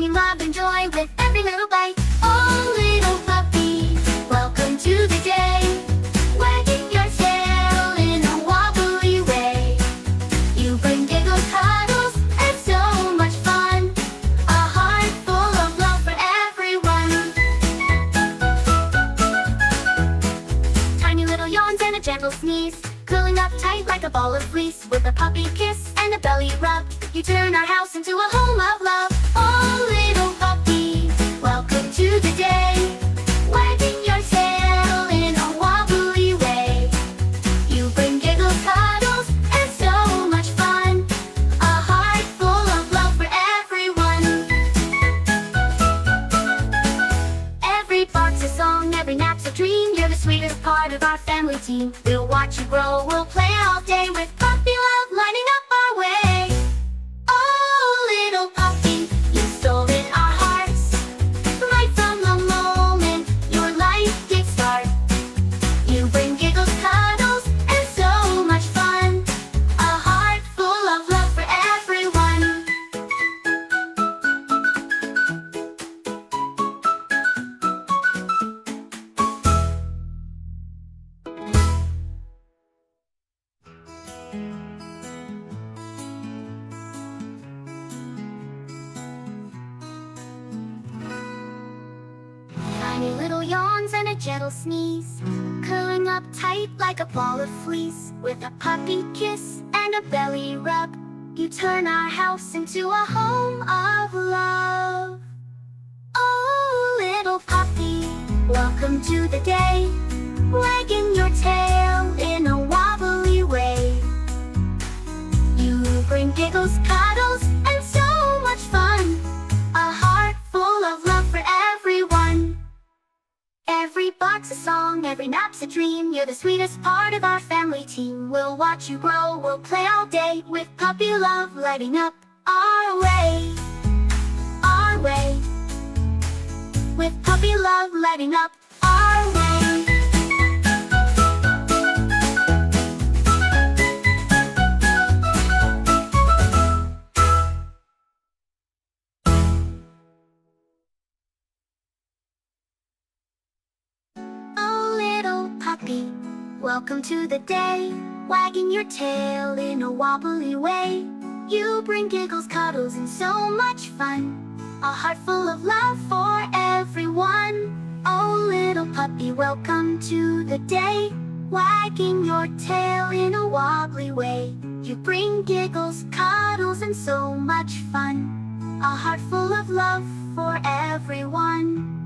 bringing love and joy with every little bite. Oh, little puppy, welcome to the day, wagging your tail in a wobbly way. You bring giggles, cuddles, and so much fun, a heart full of love for everyone. Tiny little yawns and a gentle sneeze, curling up tight like a ball of fleece. With a puppy kiss and a belly rub, you turn our house into a home of love. Oh, little puppy, welcome to the day, wagging your tail in a wobbly way. You bring giggles, cuddles, and so much fun, a heart full of love for everyone. Every bark's a song, every nap's a dream. You're the sweetest part of our family team. We'll watch you grow, we'll play all day with puppy love lining up our way. Oh, little puppy, you've stolen our hearts, right from the moment your life did start. You bring giggles, cuddles, and so much fun, a heart full of love for everyone. Tiny little yawns and a gentle sneeze, curling up tight like a ball of fleece. With a puppy kiss and a belly rub, you turn our house into a home of love. Oh, little puppy, welcome to the day, wagging your tail in a wobbly way. You bring giggles, cuddles, and so much fun, a heart full of love for everyone. Every bark's a song, every nap's a dream. You're the sweetest part of our family team. We'll watch you grow, we'll play all day, with puppy love lighting up our way. Our way. With puppy love lighting up our way. Puppy, welcome to the day, wagging your tail in a wobbly way. You bring giggles, cuddles, and so much fun, a heart full of love for everyone. Oh, little puppy, welcome to the day, wagging your tail in a wobbly way. You bring giggles, cuddles, and so much fun, a heart full of love for everyone.